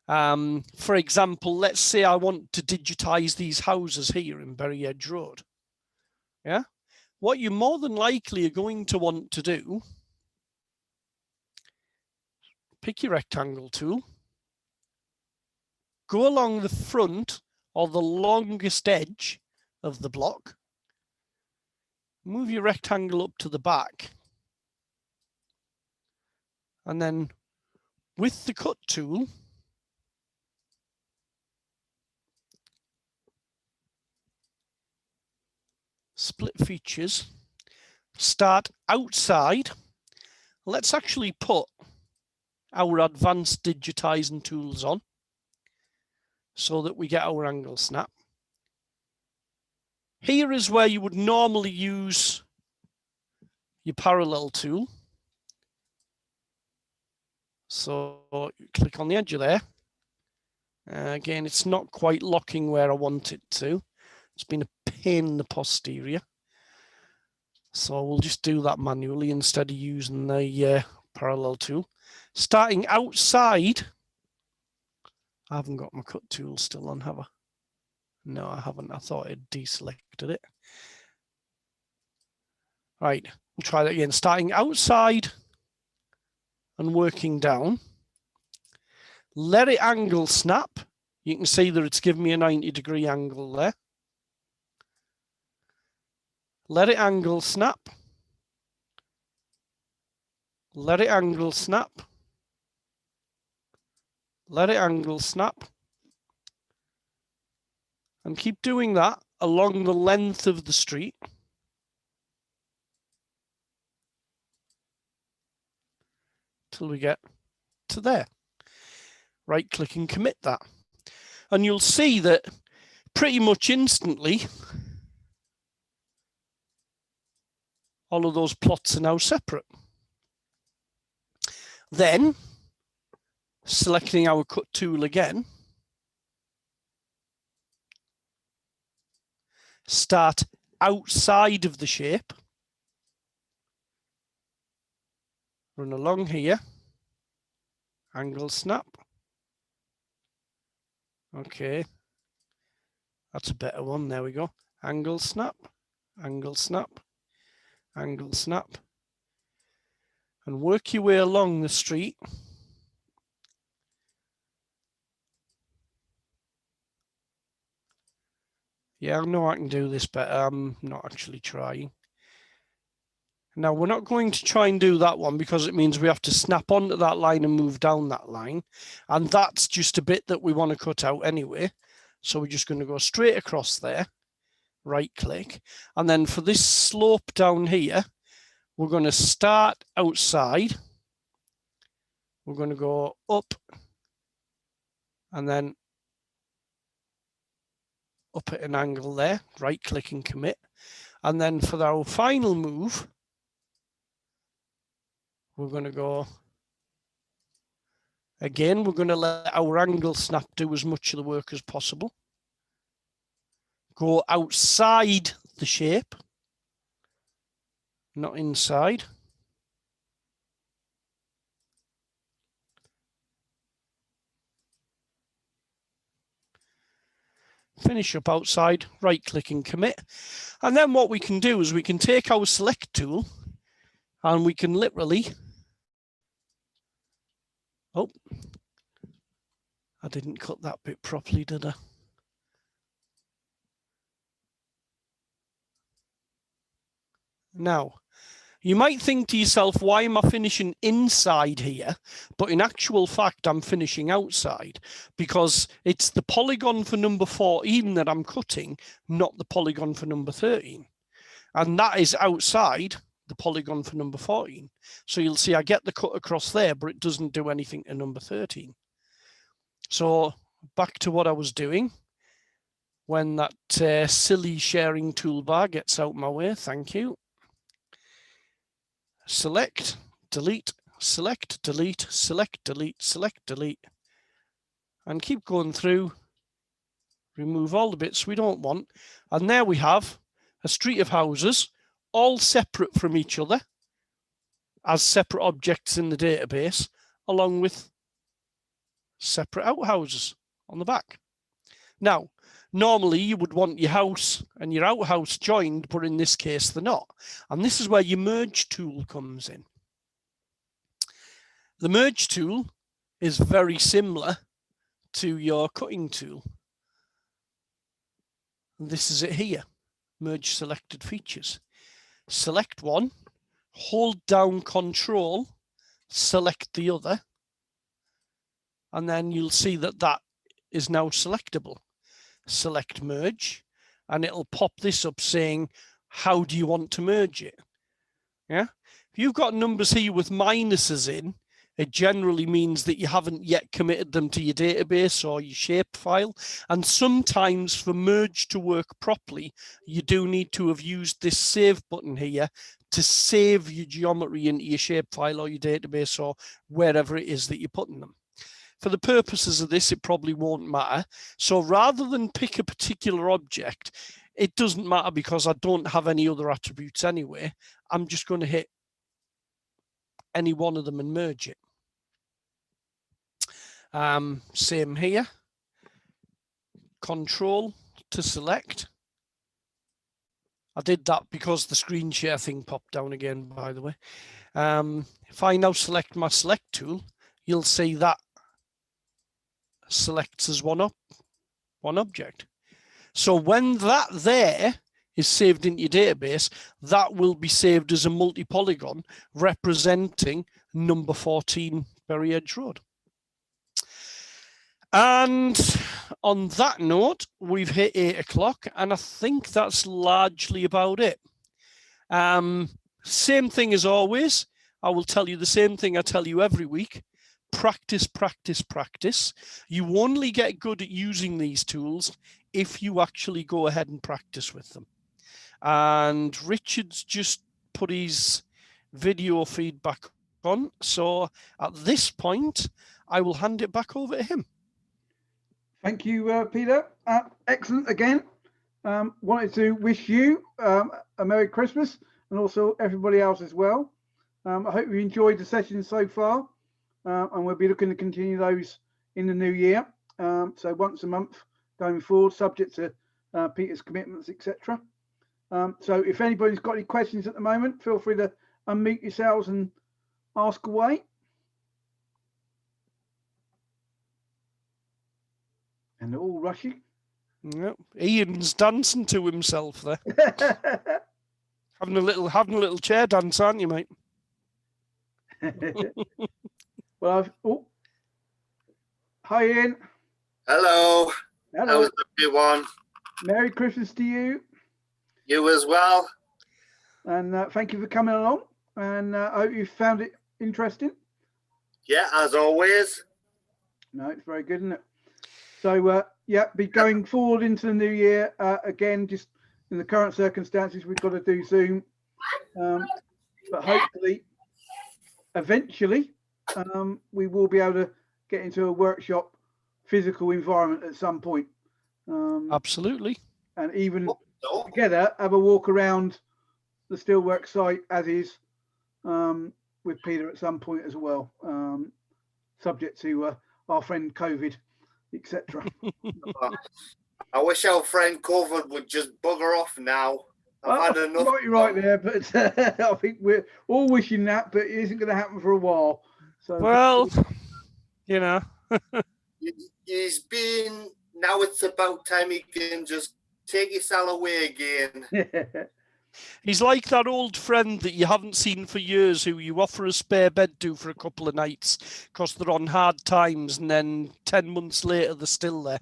For example, let's say I want to digitize these houses here in Bury Edge Road. Yeah, what you more than likely are going to want to do, pick your rectangle tool, go along the front or the longest edge of the block, move your rectangle up to the back, and then with the cut tool, split features, start outside. Let's actually put our advanced digitizing tools on so that we get our angle snap. Here is where you would normally use your parallel tool. So click on the edge of there. Again, it's not quite locking where I want it to. It's been a pain in the posterior. So we'll just do that manually instead of using the parallel tool. Starting outside, I haven't got my cut tool still on, have I? No, I haven't. I thought I'd deselected it. Right, we'll try that again. Starting outside and working down. Let it angle snap. You can see that it's given me a 90-degree angle there. Let it angle snap. Let it angle snap. Let it angle snap. And keep doing that along the length of the street. Till we get to there. Right click and commit that. And you'll see that pretty much instantly, all of those plots are now separate. Then, selecting our cut tool again, start outside of the shape, run along here, angle snap. Okay, That's a better one. There we go. Angle snap, angle snap, angle snap. And work your way along the street. Yeah, I know I can do this better. I'm not actually trying. Now, we're not going to try and do that one because it means we have to snap onto that line and move down that line. And that's just a bit that we want to cut out anyway. So we're just going to go straight across there, right click. And then for this slope down here, we're going to start outside. We're going to go up and then up at an angle there, right click and commit. And then for our final move, we're going to go, again, we're going to let our angle snap do as much of the work as possible. Go outside the shape, not inside. Finish up outside, right click and commit. And then what we can do is we can take our select tool and we can literally, oh, I didn't cut that bit properly, did I? Now, you might think to yourself, why am I finishing inside here? But in actual fact, I'm finishing outside because it's the polygon for number 14 that I'm cutting, not the polygon for number 13. And that is outside the polygon for number 14. So you'll see I get the cut across there, but it doesn't do anything to number 13. So back to what I was doing when that silly sharing toolbar gets out my way. Thank you. Select, delete, select, delete, select, delete, select, delete, and keep going through. Remove all the bits we don't want. And there we have a street of houses, all separate from each other as separate objects in the database, along with separate outhouses on the back. Now, normally you would want your house and your outhouse joined, but in this case they're not. And this is where your merge tool comes in. The merge tool is very similar to your cutting tool. This is it here, merge selected features. Select one, hold down Control, select the other, and then you'll see that that is now selectable. Select merge, and it'll pop this up saying, how do you want to merge it? Yeah. If you've got numbers here with minuses in, it generally means that you haven't yet committed them to your database or your shape file. And sometimes for merge to work properly, you do need to have used this save button here to save your geometry into your shapefile or your database or wherever it is that you're putting them. For the purposes of this, it probably won't matter. So rather than pick a particular object, it doesn't matter because I don't have any other attributes anyway. I'm just going to hit any one of them and merge it. Same here. Control to select. I did that because the screen share thing popped down again, by the way. If I now select my select tool, you'll see that selects as one object. So when that there is saved into your database, that will be saved as a multi-polygon representing number 14 Berry Edge Road. And on that note, we've hit 8 o'clock, and I think that's largely about it. Same thing as always. I will tell you the same thing I tell you every week. Practice, practice, practice. You only get good at using these tools if you actually go ahead and practice with them. And Richard's just put his video feedback on. So at this point, I will hand it back over to him. Thank you, Peter. Excellent again. Wanted to wish you a Merry Christmas and also everybody else as well. I hope you enjoyed the session so far. And we'll be looking to continue those in the new year. So once a month going forward, subject to Peter's commitments, etc. So if anybody's got any questions at the moment, feel free to unmute yourselves and ask away. And they're all rushing. Yep. Ian's dancing to himself there. having a little chair dance, aren't you, mate? Well, hi Ian. Hello. Hello. How's everyone? Merry Christmas to you. You as well. And thank you for coming along. And I hope you found it interesting. Yeah, as always. No, it's very good, isn't it? So, yeah, be going forward into the new year. Again, just in the current circumstances, we've got to do Zoom. But hopefully, eventually, we will be able to get into a workshop physical environment at some point. Absolutely. And even together, have a walk around the Steelworks site as is with Peter at some point as well, subject to our friend COVID, etc. I wish our friend COVID would just bugger off now. I've had enough. You're right there, but I think we're all wishing that, but it isn't going to happen for a while. So, well, you know. He's been, now it's about time he can just take his cell away again. He's like that old friend that you haven't seen for years who you offer a spare bed to for a couple of nights because they're on hard times, and then 10 months later they're still there.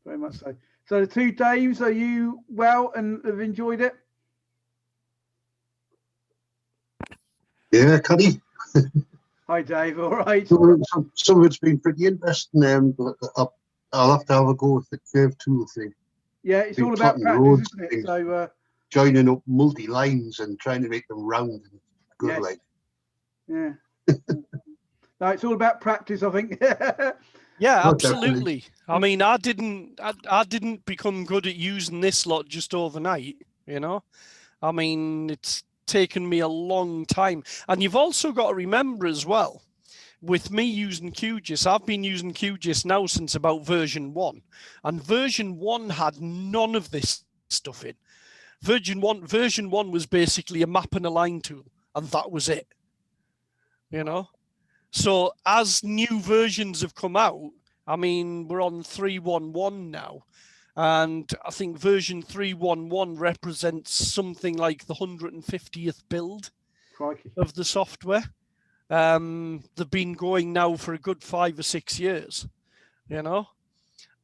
Very much so. So the two Daves, are you well and have enjoyed it? Yeah, Cuddy. Hi, Dave. All right. Some of it's been pretty interesting. But I'll have to have a go with the curve tool thing. Yeah, it's Been all about plotting practice, roads isn't it? and So joining up multi-lines and trying to make them round and good, Yes. like. yeah. No, it's all about practice, I think. Yeah, Oh, absolutely. I mean, I didn't become good at using this lot just overnight, you know. I mean, it's taken me a long time. And you've also got to remember as well, with me using QGIS, I've been using QGIS now since about version 1. And version 1 had none of this stuff in. Version 1 was basically a map and a line tool, and that was it. You know? So as new versions have come out, I mean, we're on 3.1.1 now, and I think version 3.1.1 represents something like the 150th build Crikey. of the software. They've been going now for a good 5 or 6 years, you know,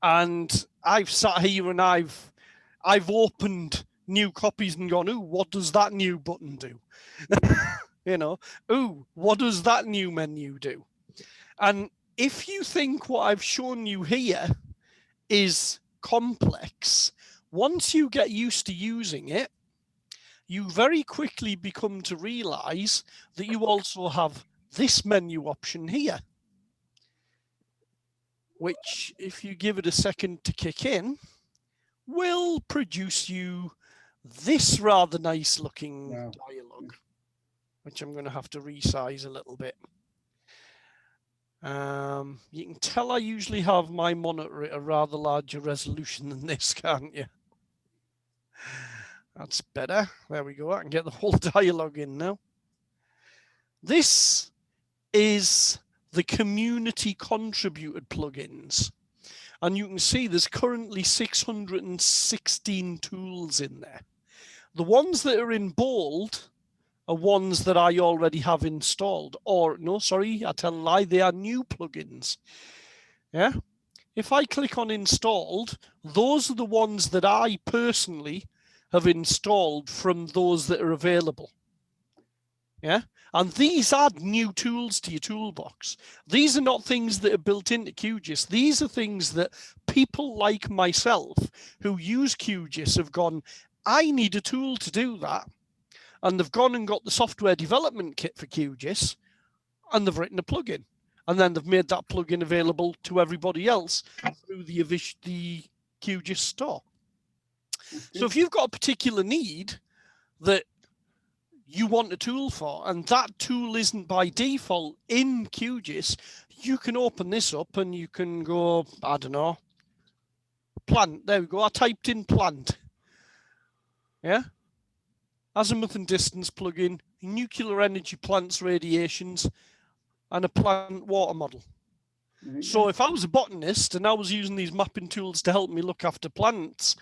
and I've sat here and I've opened new copies and gone, ooh, what does that new button do? You know, ooh, what does that new menu do? And if you think what I've shown you here is complex, once you get used to using it, you very quickly become to realize that you also have this menu option here, which, if you give it a second to kick in, will produce you this rather nice looking dialogue, which I'm going to have to resize a little bit. You can tell I usually have my monitor at a rather larger resolution than this, can't you? That's better. There we go. I can get the whole dialogue in now. This is the community contributed plugins. And you can see there's currently 616 tools in there. The ones that are in bold are ones that I already have installed. Or, no, sorry, I tell a lie, they are new plugins. Yeah. If I click on installed, those are the ones that I personally have installed from those that are available. Yeah. And these add new tools to your toolbox. These are not things that are built into QGIS. These are things that people like myself who use QGIS have gone, I need a tool to do that. And they've gone and got the software development kit for QGIS, and they've written a plugin. And then they've made that plugin available to everybody else through the QGIS store. So if you've got a particular need that you want a tool for, and that tool isn't by default in QGIS, you can open this up and you can go, I don't know, plant. There we go. I typed in plant. Yeah. Azimuth and distance plugin, nuclear energy plants radiations, and a plant water model. So if I was a botanist and I was using these mapping tools to help me look after plants,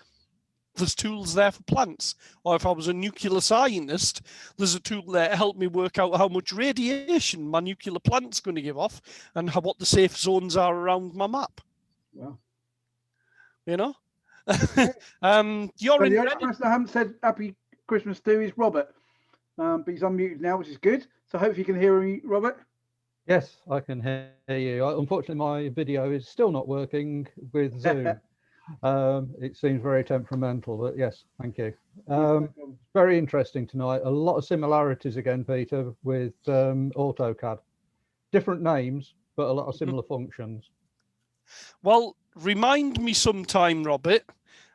there's tools there for plants. Or if I was a nuclear scientist, there's a tool there to help me work out how much radiation my nuclear plant's going to give off and what the safe zones are around my map. Wow. You know? The only person I haven't said happy Christmas to is Robert. But he's unmuted now, which is good. So hopefully you can hear me, Robert. Yes, I can hear you. Unfortunately, my video is still not working with Zoom. It seems very temperamental, but yes, thank you. Very interesting tonight. A lot of similarities again, Peter, with AutoCAD. Different names, but a lot of similar functions. Well, remind me sometime, Robert,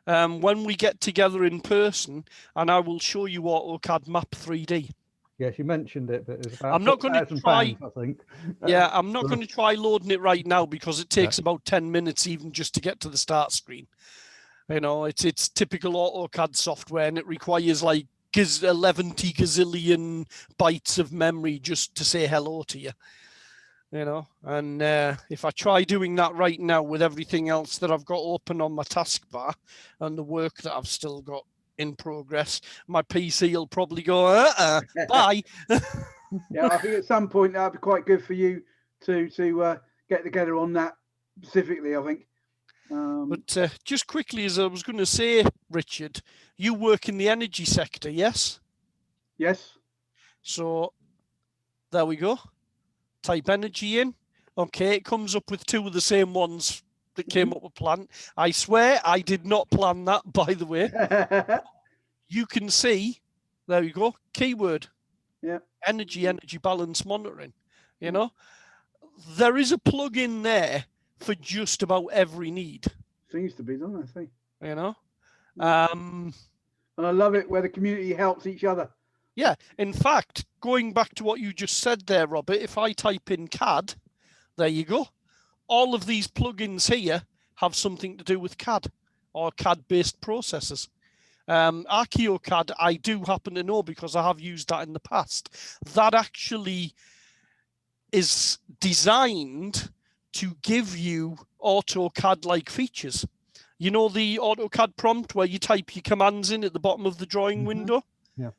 when we get together in person, and I will show you AutoCAD Map 3D. Yes, you mentioned it, but it's about I'm not going to try. I think. Yeah, I'm not going to try loading it right now because it takes about 10 minutes even just to get to the start screen. You know, it's typical AutoCAD software, and it requires like 11 gazillion bytes of memory just to say hello to you. You know, and if I try doing that right now with everything else that I've got open on my taskbar and the work that I've still got in progress, my PC will probably go, bye. Yeah, I think at some point that'd be quite good for you to get together on that specifically, I think. But just quickly, as I was going to say, Richard, you work in the energy sector, yes? Yes. So there we go. Type energy in. Okay, it comes up with two of the same ones that came up with plant. I swear I did not plan that, by the way. You can see, there you go, keyword. Yeah. Energy balance monitoring. You know, there is a plug-in there for just about every need. Seems to be, doesn't it? I think. You know, and I love it where the community helps each other. Yeah, in fact, going back to what you just said there, Robert, if I type in CAD, there you go. All of these plugins here have something to do with CAD or CAD-based processes. ArcheoCAD, I do happen to know because I have used that in the past. That actually is designed to give you AutoCAD-like features. You know the AutoCAD prompt where you type your commands in at the bottom of the drawing window? Yeah.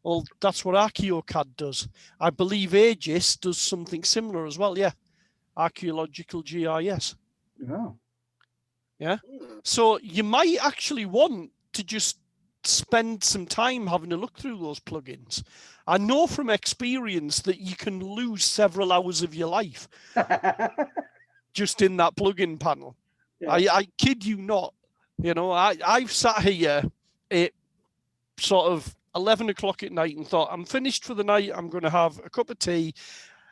Well, that's what ArcheoCAD does. I believe Aegis does something similar as well, yeah. Archaeological GIS. Oh. Yeah. So you might actually want to just spend some time having a look through those plugins. I know from experience that you can lose several hours of your life just in that plugin panel. Yeah. I kid you not. You know, I've sat here at sort of 11 o'clock at night and thought, I'm finished for the night. I'm going to have a cup of tea.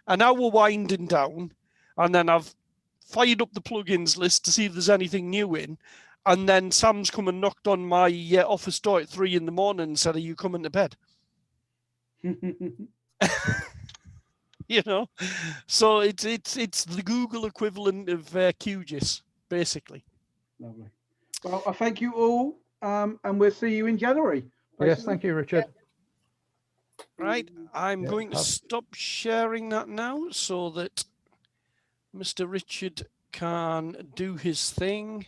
An hour winding down. And then I've fired up the plugins list to see if there's anything new in. And then Sam's come and knocked on my office door at 3 in the morning and said, are you coming to bed? You know, so it's the Google equivalent of QGIS, basically. Lovely. Well, I thank you all, and we'll see you in January. Basically. Yes, thank you, Richard. Right, I'm going to stop sharing that now so that Mr. Richard can do his thing.